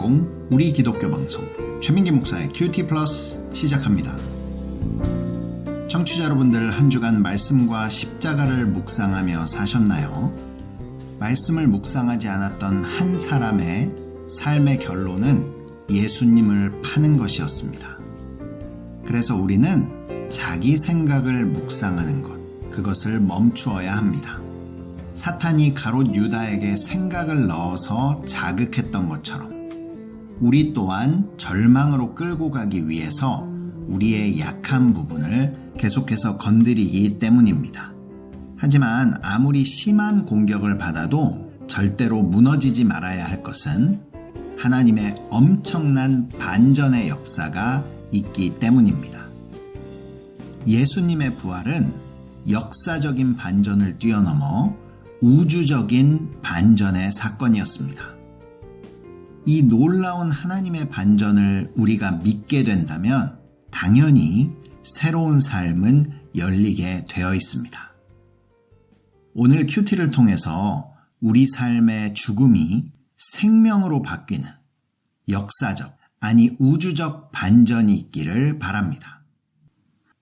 2030 우리 기독교 방송 최민기 목사의 큐티 플러스 시작합니다. 청취자 여러분들 한 주간 말씀과 십자가를 묵상하며 사셨나요? 말씀을 묵상하지 않았던 한 사람의 삶의 결론은 예수님을 파는 것이었습니다. 그래서 우리는 자기 생각을 묵상하는 것, 그것을 멈추어야 합니다. 사탄이 가롯 유다에게 생각을 넣어서 자극했던 것처럼 우리 또한 절망으로 끌고 가기 위해서 우리의 약한 부분을 계속해서 건드리기 때문입니다. 하지만 아무리 심한 공격을 받아도 절대로 무너지지 말아야 할 것은 하나님의 엄청난 반전의 역사가 있기 때문입니다. 예수님의 부활은 역사적인 반전을 뛰어넘어 우주적인 반전의 사건이었습니다. 이 놀라운 하나님의 반전을 우리가 믿게 된다면 당연히 새로운 삶은 열리게 되어 있습니다. 오늘 큐티를 통해서 우리 삶의 죽음이 생명으로 바뀌는 역사적, 아니 우주적 반전이 있기를 바랍니다.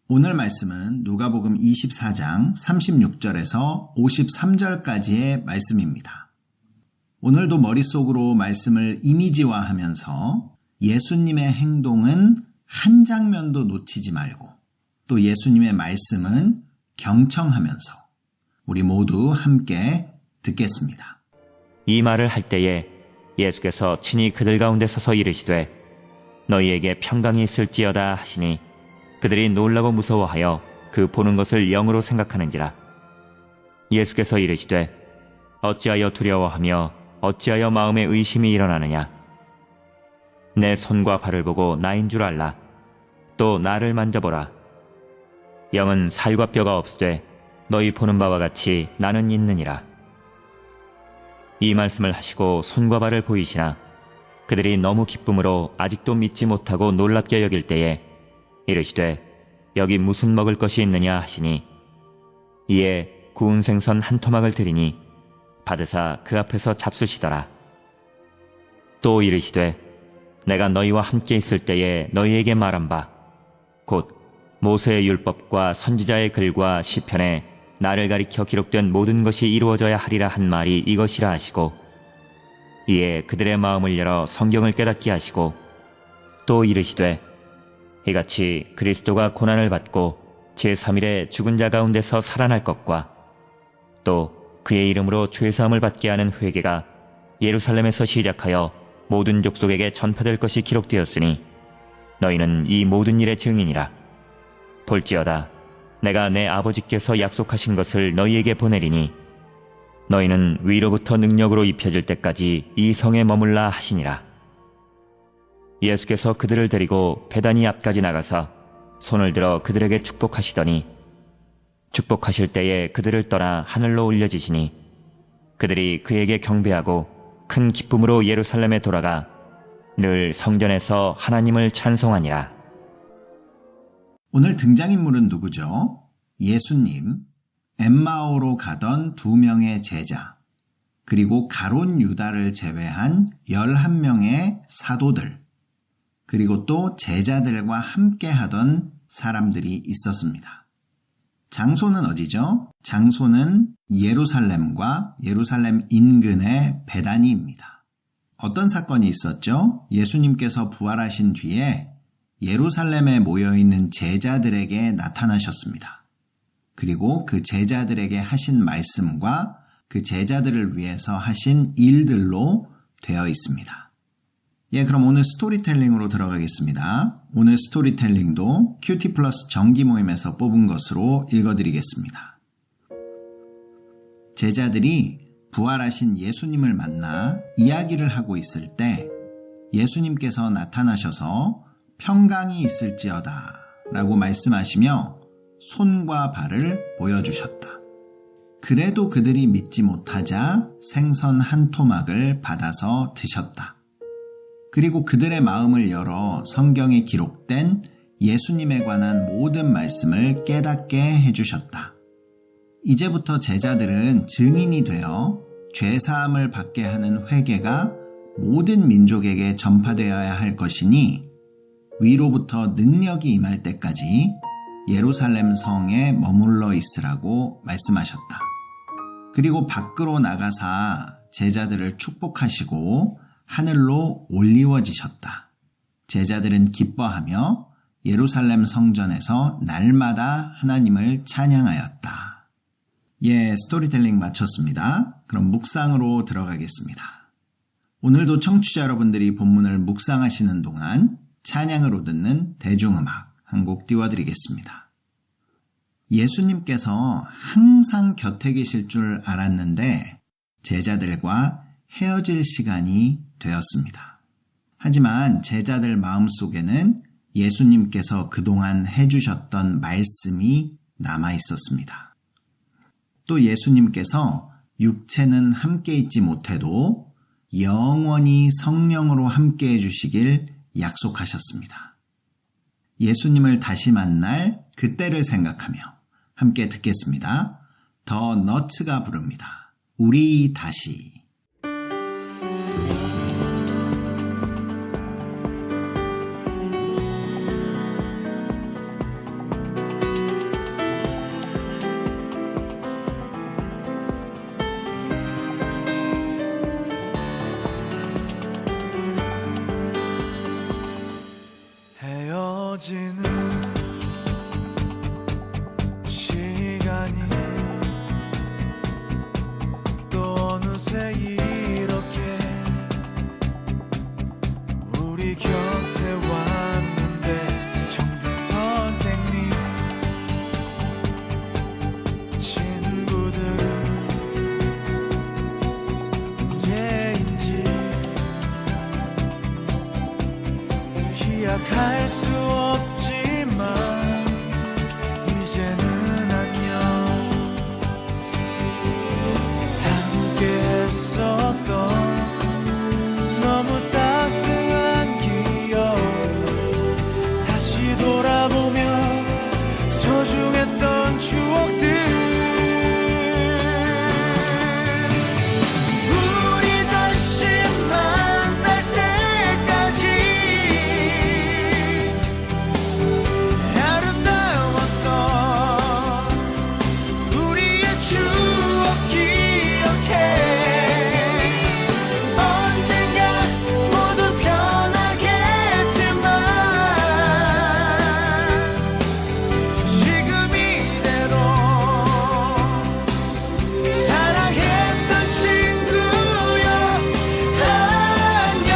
오늘 말씀은 누가복음 24장 36절에서 53절까지의 말씀입니다. 오늘도 머릿속으로 말씀을 이미지화하면서 예수님의 행동은 한 장면도 놓치지 말고 또 예수님의 말씀은 경청하면서 우리 모두 함께 듣겠습니다. 이 말을 할 때에 예수께서 친히 그들 가운데 서서 이르시되 너희에게 평강이 있을지어다 하시니 그들이 놀라고 무서워하여 그 보는 것을 영으로 생각하는지라. 예수께서 이르시되 어찌하여 두려워하며 어찌하여 마음에 의심이 일어나느냐. 내 손과 발을 보고 나인 줄 알라. 또 나를 만져보라. 영은 살과 뼈가 없으되 너희 보는 바와 같이 나는 있느니라. 이 말씀을 하시고 손과 발을 보이시나 그들이 너무 기쁨으로 아직도 믿지 못하고 놀랍게 여길 때에 이르시되 여기 무슨 먹을 것이 있느냐 하시니 이에 구운 생선 한 토막을 드리니 받으사 그 앞에서 잡수시더라. 또 이르시되 내가 너희와 함께 있을 때에 너희에게 말한 바 곧 모세의 율법과 선지자의 글과 시편에 나를 가리켜 기록된 모든 것이 이루어져야 하리라 한 말이 이것이라 하시고 이에 그들의 마음을 열어 성경을 깨닫게 하시고 또 이르시되 이같이 그리스도가 고난을 받고 제3일에 죽은 자 가운데서 살아날 것과 또 그의 이름으로 죄사함을 받게 하는 회개가 예루살렘에서 시작하여 모든 족속에게 전파될 것이 기록되었으니 너희는 이 모든 일의 증인이라. 볼지어다 내가 내 아버지께서 약속하신 것을 너희에게 보내리니 너희는 위로부터 능력으로 입혀질 때까지 이 성에 머물라 하시니라. 예수께서 그들을 데리고 베다니 앞까지 나가서 손을 들어 그들에게 축복하시더니 축복하실 때에 그들을 떠나 하늘로 올려지시니 그들이 그에게 경배하고 큰 기쁨으로 예루살렘에 돌아가 늘 성전에서 하나님을 찬송하니라. 오늘 등장인물은 누구죠? 예수님, 엠마오로 가던 2명의 제자, 그리고 가롯 유다를 제외한 11명의 사도들, 그리고 또 제자들과 함께 하던 사람들이 있었습니다. 장소는 어디죠? 장소는 예루살렘과 예루살렘 인근의 베다니입니다. 어떤 사건이 있었죠? 예수님께서 부활하신 뒤에 예루살렘에 모여있는 제자들에게 나타나셨습니다. 그리고 그 제자들에게 하신 말씀과 그 제자들을 위해서 하신 일들로 되어 있습니다. 그럼 오늘 스토리텔링으로 들어가겠습니다. 오늘 스토리텔링도 큐티 플러스 정기 모임에서 뽑은 것으로 읽어드리겠습니다. 제자들이 부활하신 예수님을 만나 이야기를 하고 있을 때 예수님께서 나타나셔서 평강이 있을지어다 라고 말씀하시며 손과 발을 보여주셨다. 그래도 그들이 믿지 못하자 생선 한 토막을 받아서 드셨다. 그리고 그들의 마음을 열어 성경에 기록된 예수님에 관한 모든 말씀을 깨닫게 해주셨다. 이제부터 제자들은 증인이 되어 죄사함을 받게 하는 회개가 모든 민족에게 전파되어야 할 것이니 위로부터 능력이 임할 때까지 예루살렘 성에 머물러 있으라고 말씀하셨다. 그리고 밖으로 나가사 제자들을 축복하시고 하늘로 올리워지셨다. 제자들은 기뻐하며 예루살렘 성전에서 날마다 하나님을 찬양하였다. 예, 스토리텔링 마쳤습니다. 그럼 묵상으로 들어가겠습니다. 오늘도 청취자 여러분들이 본문을 묵상하시는 동안 찬양으로 듣는 대중음악 한 곡 띄워드리겠습니다. 예수님께서 항상 곁에 계실 줄 알았는데 제자들과 헤어질 시간이 되었습니다. 하지만 제자들 마음속에는 예수님께서 그동안 해주셨던 말씀이 남아 있었습니다. 또 예수님께서 육체는 함께 있지 못해도 영원히 성령으로 함께 해주시길 약속하셨습니다. 예수님을 다시 만날 그때를 생각하며 함께 듣겠습니다. 더 너츠가 부릅니다. 우리 다시. 헤어지는 시간이 또 어느새 이렇게 우리 곁에 왔는데 정든 선생님 친구들 언제인지 기약할 수 없지만 이제는 안녕. 함께 했었던 너무 따스한 기억 다시 돌아보면 소중했던 추억들 우리 다시 만날 때까지 아름다웠던 우리의 추억 기억해. 언젠가 모두 변하겠지만 지금 이대로 사랑했던 친구여 안녕.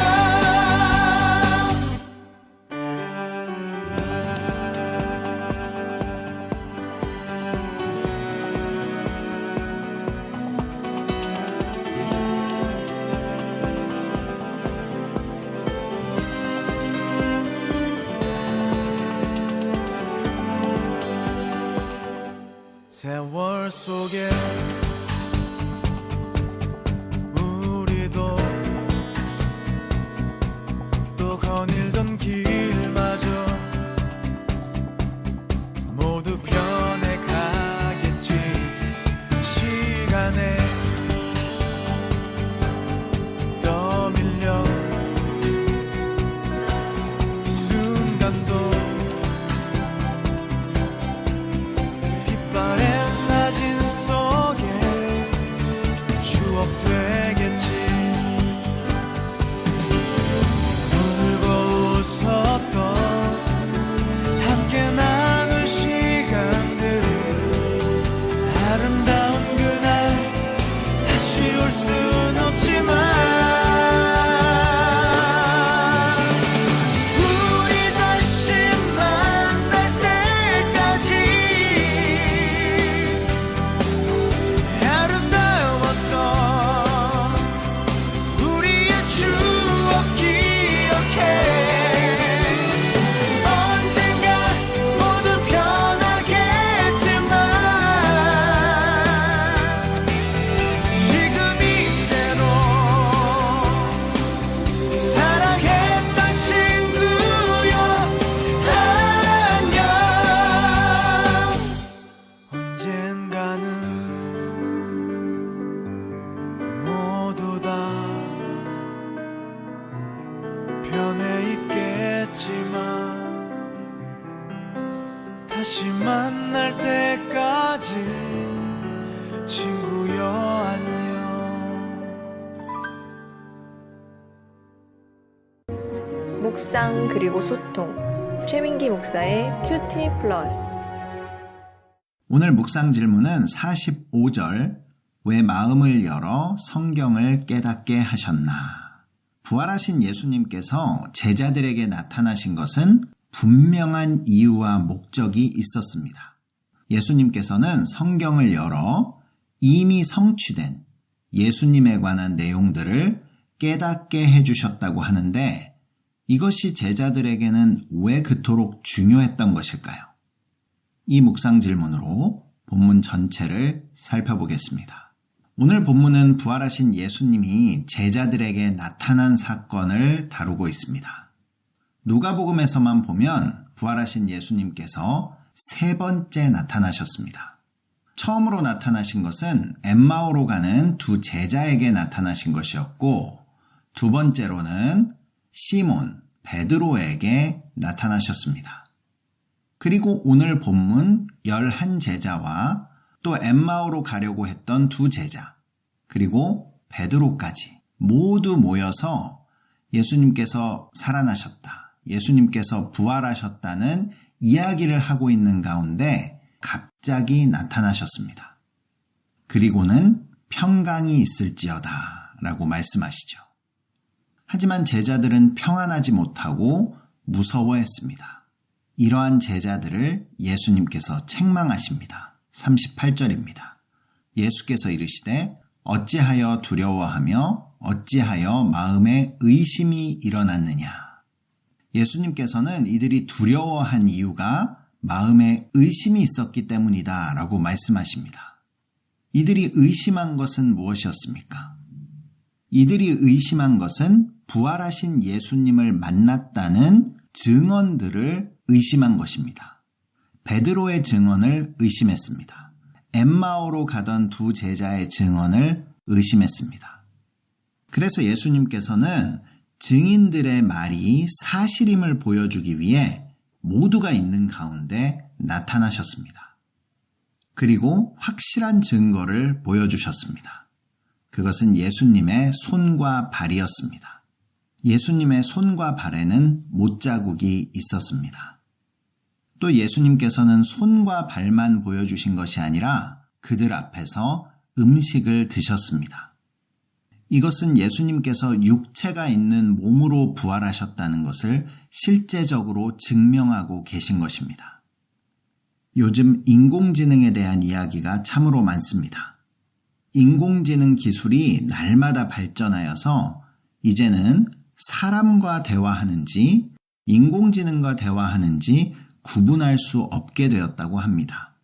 세월 속에 우리도 또 거닐던 길마저 모두 변해가겠지. 시간에 떠밀려 이 순간도 빛바랜 사진 속에 추억 되겠지. 울고 편에 있겠지만 다시 만날 때까지 친구여 안녕. 묵상 그리고 소통 최민기 목사의 큐티 플러스. 오늘 묵상 질문은 45절 왜 마음을 열어 성경을 깨닫게 하셨나? 부활하신 예수님께서 제자들에게 나타나신 것은 분명한 이유와 목적이 있었습니다. 예수님께서는 성경을 열어 이미 성취된 예수님에 관한 내용들을 깨닫게 해주셨다고 하는데 이것이 제자들에게는 왜 그토록 중요했던 것일까요? 이 묵상 질문으로 본문 전체를 살펴보겠습니다. 오늘 본문은 부활하신 예수님이 제자들에게 나타난 사건을 다루고 있습니다. 누가복음에서만 보면 부활하신 예수님께서 3번째 나타나셨습니다. 처음으로 나타나신 것은 엠마오로 가는 두 제자에게 나타나신 것이었고, 두 번째로는 시몬, 베드로에게 나타나셨습니다. 그리고 오늘 본문 11제자와 또 엠마오로 가려고 했던 두 제자, 그리고 베드로까지 모두 모여서 예수님께서 살아나셨다, 예수님께서 부활하셨다는 이야기를 하고 있는 가운데 갑자기 나타나셨습니다. 그리고는 평강이 있을지어다 라고 말씀하시죠. 하지만 제자들은 평안하지 못하고 무서워했습니다. 이러한 제자들을 예수님께서 책망하십니다. 38절입니다. 예수께서 이르시되 어찌하여 두려워하며 어찌하여 마음에 의심이 일어났느냐. 예수님께서는 이들이 두려워한 이유가 마음에 의심이 있었기 때문이다 라고 말씀하십니다. 이들이 의심한 것은 무엇이었습니까? 이들이 의심한 것은 부활하신 예수님을 만났다는 증언들을 의심한 것입니다. 베드로의 증언을 의심했습니다. 엠마오로 가던 두 제자의 증언을 의심했습니다. 그래서 예수님께서는 증인들의 말이 사실임을 보여주기 위해 모두가 있는 가운데 나타나셨습니다. 그리고 확실한 증거를 보여주셨습니다. 그것은 예수님의 손과 발이었습니다. 예수님의 손과 발에는 못자국이 있었습니다. 또 예수님께서는 손과 발만 보여주신 것이 아니라 그들 앞에서 음식을 드셨습니다. 이것은 예수님께서 육체가 있는 몸으로 부활하셨다는 것을 실제적으로 증명하고 계신 것입니다. 요즘 인공지능에 대한 이야기가 참으로 많습니다. 인공지능 기술이 날마다 발전하여서 이제는 사람과 대화하는지 인공지능과 대화하는지 구분할 수 없게 되었다고 합니다.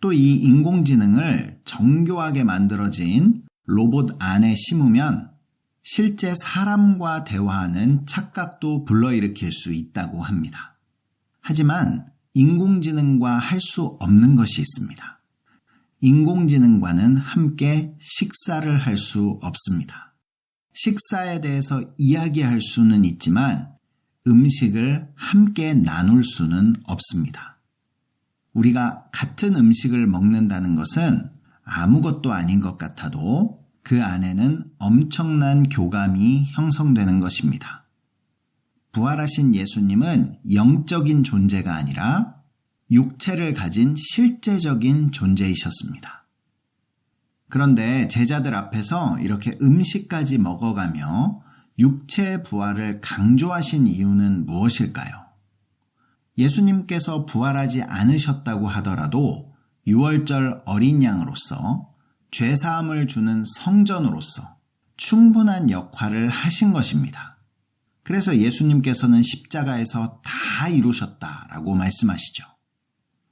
또 이 인공지능을 정교하게 만들어진 로봇 안에 심으면 실제 사람과 대화하는 착각도 불러일으킬 수 있다고 합니다. 하지만 인공지능과 할 수 없는 것이 있습니다. 인공지능과는 함께 식사를 할 수 없습니다. 식사에 대해서 이야기할 수는 있지만 음식을 함께 나눌 수는 없습니다. 우리가 같은 음식을 먹는다는 것은 아무것도 아닌 것 같아도 그 안에는 엄청난 교감이 형성되는 것입니다. 부활하신 예수님은 영적인 존재가 아니라 육체를 가진 실제적인 존재이셨습니다. 그런데 제자들 앞에서 이렇게 음식까지 먹어가며 육체의 부활을 강조하신 이유는 무엇일까요? 예수님께서 부활하지 않으셨다고 하더라도 유월절 어린 양으로서 죄사함을 주는 성전으로서 충분한 역할을 하신 것입니다. 그래서 예수님께서는 십자가에서 다 이루셨다라고 말씀하시죠.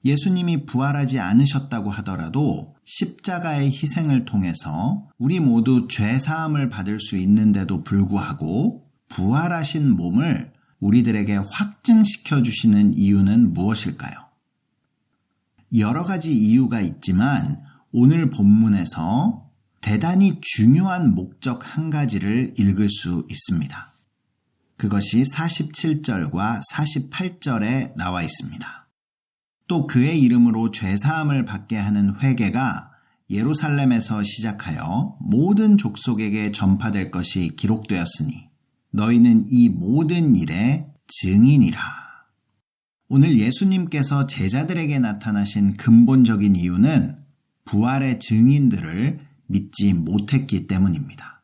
예수님이 부활하지 않으셨다고 하더라도 십자가의 희생을 통해서 우리 모두 죄사함을 받을 수 있는데도 불구하고 부활하신 몸을 우리들에게 확증시켜 주시는 이유는 무엇일까요? 여러 가지 이유가 있지만 오늘 본문에서 대단히 중요한 목적 한 가지를 읽을 수 있습니다. 그것이 47절과 48절에 나와 있습니다. 또 그의 이름으로 죄사함을 받게 하는 회개가 예루살렘에서 시작하여 모든 족속에게 전파될 것이 기록되었으니 너희는 이 모든 일의 증인이라. 오늘 예수님께서 제자들에게 나타나신 근본적인 이유는 부활의 증인들을 믿지 못했기 때문입니다.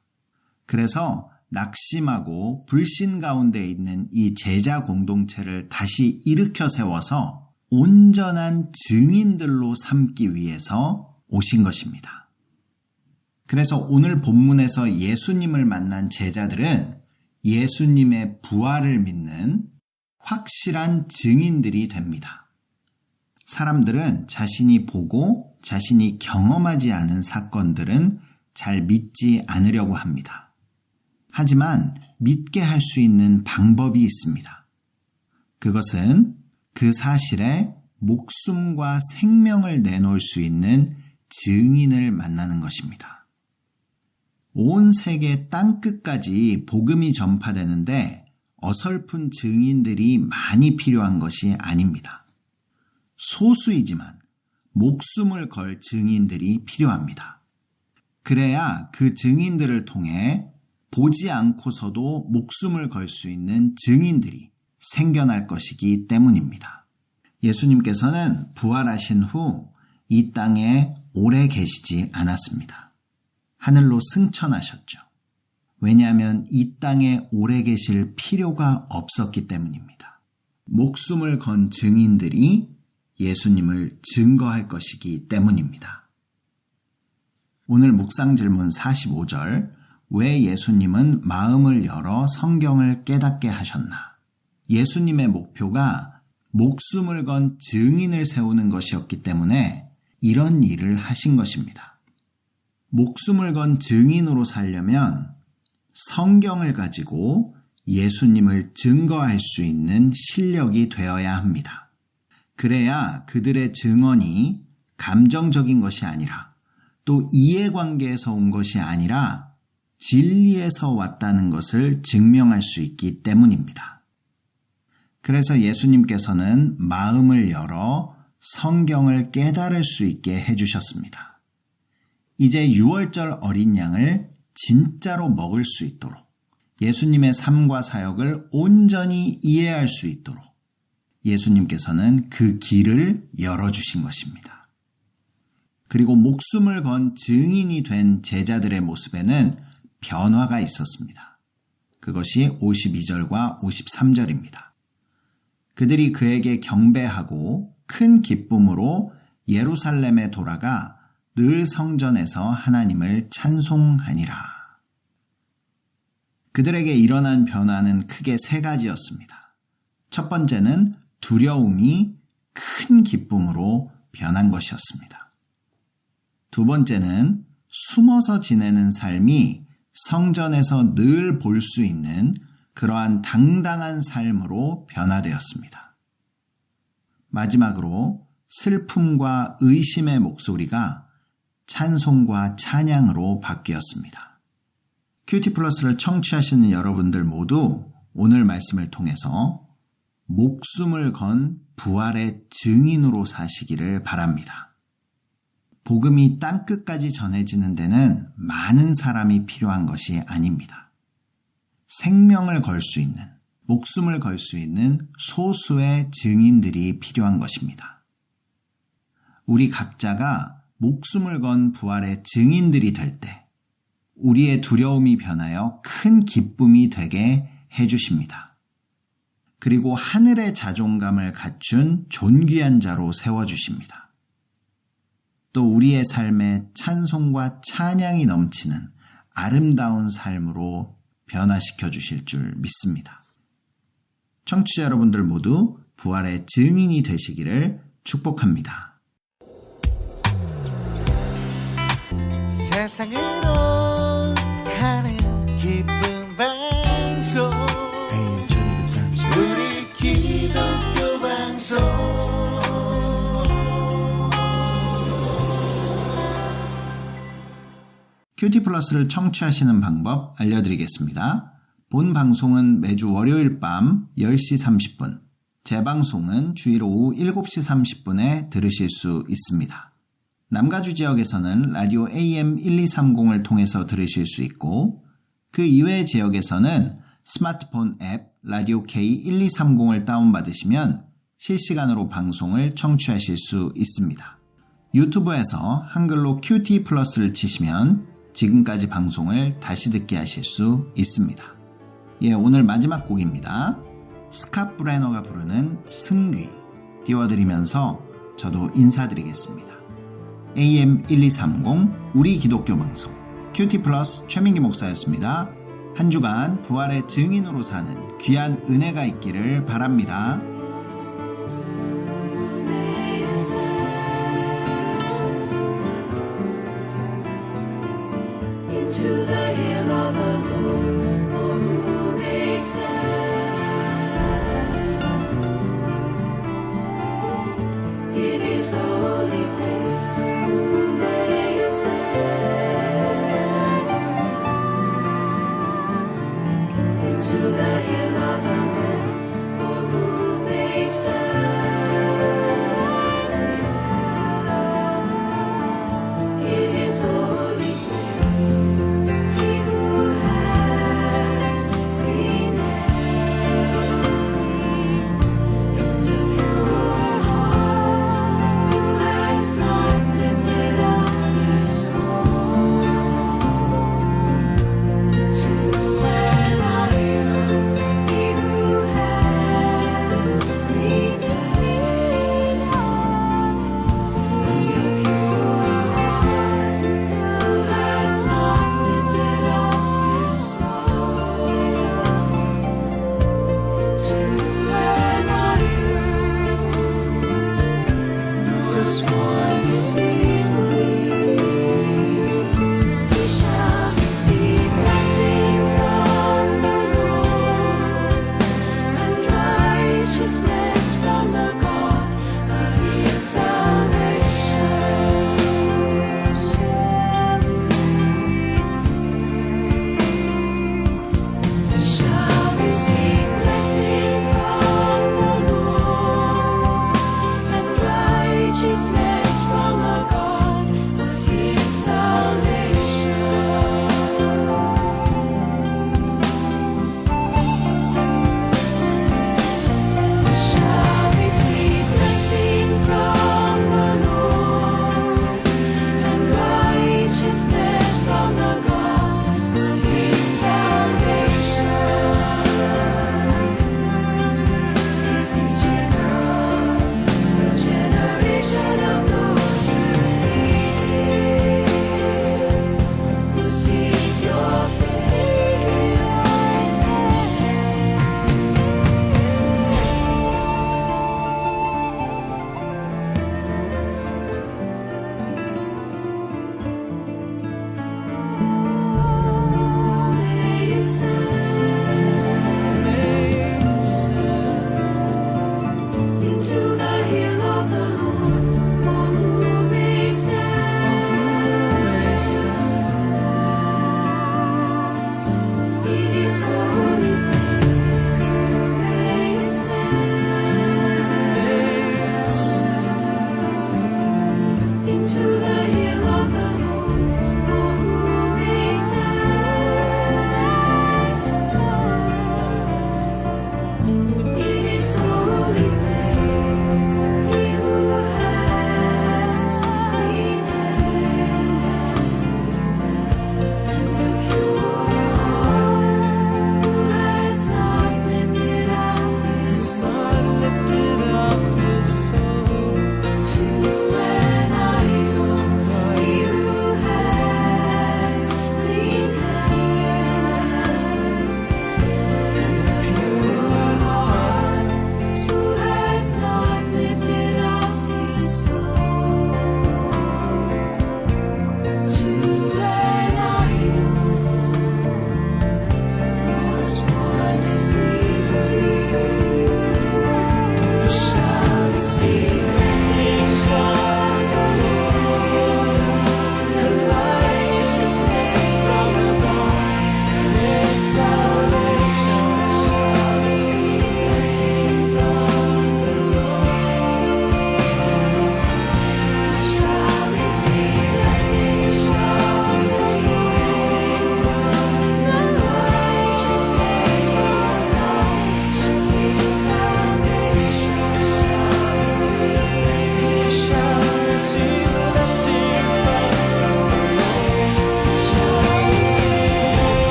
그래서 낙심하고 불신 가운데 있는 이 제자 공동체를 다시 일으켜 세워서 온전한 증인들로 삼기 위해서 오신 것입니다. 그래서 오늘 본문에서 예수님을 만난 제자들은 예수님의 부활을 믿는 확실한 증인들이 됩니다. 사람들은 자신이 보고 자신이 경험하지 않은 사건들은 잘 믿지 않으려고 합니다. 하지만 믿게 할 수 있는 방법이 있습니다. 그것은 그 사실에 목숨과 생명을 내놓을 수 있는 증인을 만나는 것입니다. 온 세계 땅끝까지 복음이 전파되는데 어설픈 증인들이 많이 필요한 것이 아닙니다. 소수이지만 목숨을 걸 증인들이 필요합니다. 그래야 그 증인들을 통해 보지 않고서도 목숨을 걸 수 있는 증인들이 생겨날 것이기 때문입니다. 예수님께서는 부활하신 후 이 땅에 오래 계시지 않았습니다. 하늘로 승천하셨죠. 왜냐하면 이 땅에 오래 계실 필요가 없었기 때문입니다. 목숨을 건 증인들이 예수님을 증거할 것이기 때문입니다. 오늘 묵상 질문 45절, 왜 예수님은 마음을 열어 성경을 깨닫게 하셨나? 예수님의 목표가 목숨을 건 증인을 세우는 것이었기 때문에 이런 일을 하신 것입니다. 목숨을 건 증인으로 살려면 성경을 가지고 예수님을 증거할 수 있는 실력이 되어야 합니다. 그래야 그들의 증언이 감정적인 것이 아니라 또 이해관계에서 온 것이 아니라 진리에서 왔다는 것을 증명할 수 있기 때문입니다. 그래서 예수님께서는 마음을 열어 성경을 깨달을 수 있게 해주셨습니다. 이제 유월절 어린 양을 진짜로 먹을 수 있도록 예수님의 삶과 사역을 온전히 이해할 수 있도록 예수님께서는 그 길을 열어주신 것입니다. 그리고 목숨을 건 증인이 된 제자들의 모습에는 변화가 있었습니다. 그것이 52절과 53절입니다. 그들이 그에게 경배하고 큰 기쁨으로 예루살렘에 돌아가 늘 성전에서 하나님을 찬송하니라. 그들에게 일어난 변화는 크게 세 가지였습니다. 첫 번째는 두려움이 큰 기쁨으로 변한 것이었습니다. 두 번째는 숨어서 지내는 삶이 성전에서 늘 볼 수 있는 그러한 당당한 삶으로 변화되었습니다. 마지막으로 슬픔과 의심의 목소리가 찬송과 찬양으로 바뀌었습니다. 큐티 플러스를 청취하시는 여러분들 모두 오늘 말씀을 통해서 목숨을 건 부활의 증인으로 사시기를 바랍니다. 복음이 땅끝까지 전해지는 데는 많은 사람이 필요한 것이 아닙니다. 생명을 걸 수 있는, 목숨을 걸 수 있는 소수의 증인들이 필요한 것입니다. 우리 각자가 목숨을 건 부활의 증인들이 될 때 우리의 두려움이 변하여 큰 기쁨이 되게 해주십니다. 그리고 하늘의 자존감을 갖춘 존귀한 자로 세워주십니다. 또 우리의 삶에 찬송과 찬양이 넘치는 아름다운 삶으로 변화시켜 주실 줄 믿습니다. 청취자 여러분들 모두 부활의 증인이 되시기를 축복합니다. 세상으로 가는 기쁜 방송 우리 기독교 방송 큐티 플러스를 청취하시는 방법 알려드리겠습니다. 본 방송은 매주 월요일 밤 10시 30분, 재방송은 주일 오후 7시 30분에 들으실 수 있습니다. 남가주 지역에서는 라디오 AM 1230을 통해서 들으실 수 있고, 그 이외의 지역에서는 스마트폰 앱 라디오 K1230을 다운받으시면 실시간으로 방송을 청취하실 수 있습니다. 유튜브에서 한글로 QT 플러스를 치시면 지금까지 방송을 다시 듣게 하실 수 있습니다. 예, 오늘 마지막 곡입니다. 스캇 브레너가 부르는 승귀 띄워드리면서 저도 인사드리겠습니다. AM 1230 우리 기독교 방송 QT 플러스 최민기 목사였습니다. 한 주간 부활의 증인으로 사는 귀한 은혜가 있기를 바랍니다. To the hill of the Lord, oh, who may stand in His holy place? Who may stand into the hill of the Lord, oh, who may stand in His holy place? Lifted up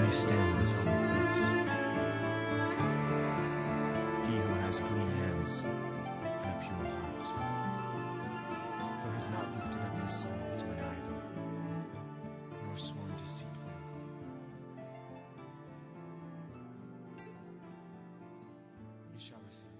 may stand in this holy place. He who has clean hands and a pure heart, who has not lifted up his soul to an idol, nor sworn deceitfully. He shall receive